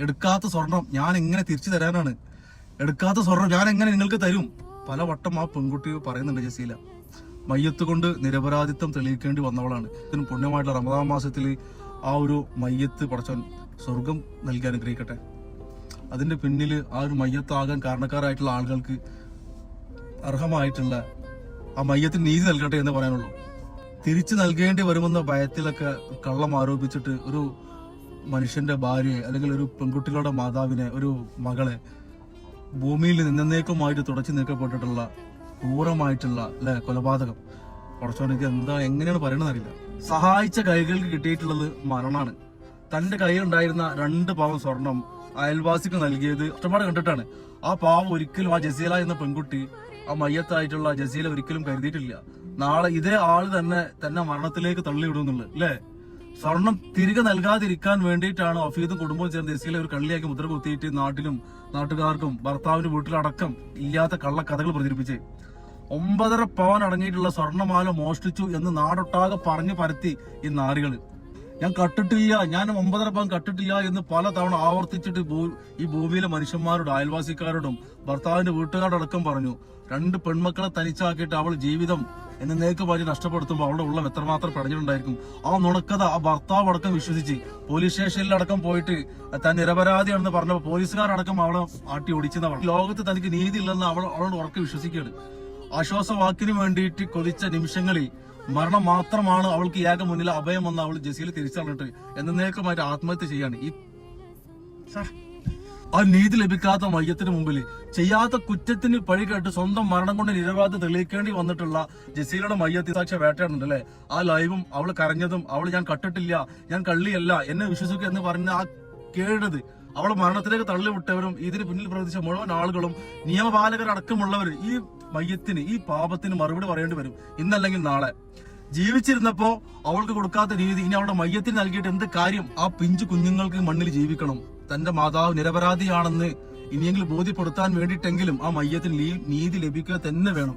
എടുക്കാത്ത സ്വർണം ഞാൻ എങ്ങനെ തിരിച്ചു തരാനാണ്? എടുക്കാത്ത സ്വർണം ഞാൻ എങ്ങനെ നിങ്ങൾക്ക് തരും? പല വട്ടം ആ പെൺകുട്ടി പറയുന്നുണ്ട് ജസീല. മയ്യത്ത് കൊണ്ട് നിരപരാധിത്വം തെളിയിക്കേണ്ടി വന്നവളാണ്. ഇതിന് പുണ്യമായിട്ടുള്ള റമദാൻ മാസത്തിൽ ആ ഒരു മയ്യത്ത് പടച്ചവൻ സ്വർഗം നൽകി അനുഗ്രഹിക്കട്ടെ. അതിന്റെ പിന്നിൽ ആ ഒരു മയ്യത്താകാൻ കാരണക്കാരായിട്ടുള്ള ആളുകൾക്ക് അർഹമായിട്ടുള്ള ആ മയ്യത്തിന് നീതി നൽകട്ടെ എന്ന് പറയാനുള്ളൂ. തിരിച്ചു നൽകേണ്ടി വരുമെന്ന ഭയത്തിലൊക്കെ കള്ളം ആരോപിച്ചിട്ട് ഒരു മനുഷ്യന്റെ ഭാര്യയെ അല്ലെങ്കിൽ ഒരു പെൺകുട്ടികളുടെ മാതാവിനെ, ഒരു മകളെ ഭൂമിയിൽ നിന്നേക്കുമായിട്ട് തുടച്ചു നീക്കപ്പെട്ടിട്ടുള്ള ക്രൂരമായിട്ടുള്ള കൊലപാതകം. കുറച്ചോനെനിക്ക് എങ്ങനെയാണ് പറയണമെന്ന് അറിയില്ല. സഹായിച്ച കൈകൾക്ക് കിട്ടിയിട്ടുള്ളത് മരണമാണ്. തന്റെ കയ്യിലുണ്ടായിരുന്ന 2 പവൻ സ്വർണം അയൽവാസിക്ക് നൽകിയത് ഇഷ്ടപാട് കണ്ടിട്ടാണ്. ആ പാവം ഒരിക്കലും, ആ ജസീല എന്ന പെൺകുട്ടി, ആ മയ്യത്തായിട്ടുള്ള ജസീല ഒരിക്കലും കരുതിയിട്ടില്ല നാളെ ഇതേ ആള് തന്നെ മരണത്തിലേക്ക് തള്ളിവിടുന്നുള്ളത് അല്ലേ. സ്വർണം തിരികെ നൽകാതിരിക്കാൻ വേണ്ടിയിട്ടാണ് അഫീദും കുടുംബവും ചേർന്ന് ജസീല ഒരു കള്ളിയാക്കി മുദ്ര കുത്തിയിട്ട് നാട്ടിലും നാട്ടുകാർക്കും ഭർത്താവിന്റെ വീട്ടിലടക്കം ഇല്ലാത്ത കള്ളക്കഥകൾ പ്രചരിപ്പിച്ച് 9.5 പവൻ അടങ്ങിയിട്ടുള്ള സ്വർണ്ണമാല മോഷ്ടിച്ചു എന്ന് നാടൊട്ടാകെ പറഞ്ഞു പരത്തി ഈ നാറികള്. ഞാൻ കട്ടിട്ടില്ല, ഞാൻ 9.5 പവൻ കട്ടിട്ടില്ല എന്ന് പല തവണ ആവർത്തിച്ചിട്ട് ഈ ഭൂമിയിലെ മനുഷ്യന്മാരോടും അയൽവാസിക്കാരോടും ഭർത്താവിന്റെ വീട്ടുകാരോടക്കം പറഞ്ഞു. 2 പെൺമക്കളെ തനിച്ചാക്കിയിട്ട് അവൾ ജീവിതം എന്നേക്ക് മാറ്റി നഷ്ടപ്പെടുത്തുമ്പോൾ അവളുടെ ഉള്ളം എത്രമാത്രം പടഞ്ഞിട്ടുണ്ടായിരിക്കും. ആ നുണക്കഥ ആ ഭർത്താവ് അടക്കം വിശ്വസിച്ച് പോലീസ് സ്റ്റേഷനിലടക്കം പോയിട്ട് താൻ നിരപരാധിയാണെന്ന് പറഞ്ഞപ്പോൾ പോലീസുകാരടക്കം അവളെ ആട്ടി ഓടിച്ചെന്ന് പറഞ്ഞു. ലോകത്ത് തനിക്ക് നീതി ഇല്ലെന്ന് അവളോട് ഉറക്കെ വിശ്വസിക്കുകയാണ്. ആശ്വാസവാക്കിന് വേണ്ടിയിട്ട് കൊതിച്ച നിമിഷങ്ങളിൽ മരണം മാത്രമാണ് അവൾക്ക് ഏക മുന്നിൽ അഭയം വന്ന് അവൾ ജസീൽ തിരിച്ചറിഞ്ഞിട്ട് എന്നേക്കുമായിട്ട് ആത്മഹത്യ ചെയ്യാണ്. ആ നീതി ലഭിക്കാത്ത മയ്യത്തിന് മുമ്പിൽ ചെയ്യാത്ത കുറ്റത്തിന് പഴി കേട്ട് സ്വന്തം മരണം കൊണ്ട് നിരപരാധി തെളിയിക്കേണ്ടി വന്നിട്ടുള്ള ജസീലയുടെ മയ്യത്തി സാക്ഷി വേട്ടയാടുന്നുണ്ട് അല്ലെ. ആ ലൈവും അവൾ കരഞ്ഞതും അവൾ ഞാൻ കട്ടിട്ടില്ല, ഞാൻ കള്ളിയല്ല, എന്നെ വിശ്വസിക്കുക എന്ന് പറഞ്ഞ ആ കേഴത് അവളെ മരണത്തിലേക്ക് തള്ളിവിട്ടവരും ഇതിന് പിന്നിൽ പ്രവർത്തിച്ച മുഴുവൻ ആളുകളും നിയമപാലകരടക്കമുള്ളവർ ഈ മയ്യത്തിന്, ഈ പാപത്തിന് മറുപടി പറയേണ്ടി വരും ഇന്നല്ലെങ്കിൽ നാളെ. ജീവിച്ചിരുന്നപ്പോ അവൾക്ക് കൊടുക്കാത്ത നീതി ഇനി അവളുടെ മയ്യത്തിന് നൽകിയിട്ട് എന്ത് കാര്യം? ആ പിഞ്ചു കുഞ്ഞുങ്ങൾക്ക് മണ്ണിൽ ജീവിക്കണം. തന്റെ മാതാവ് നിരപരാധിയാണെന്ന് ഇനിയെങ്കിലും ബോധ്യപ്പെടുത്താൻ വേണ്ടിയിട്ടെങ്കിലും ആ മയ്യത്തിന് നീതി ലഭിക്കുക തന്നെ വേണം.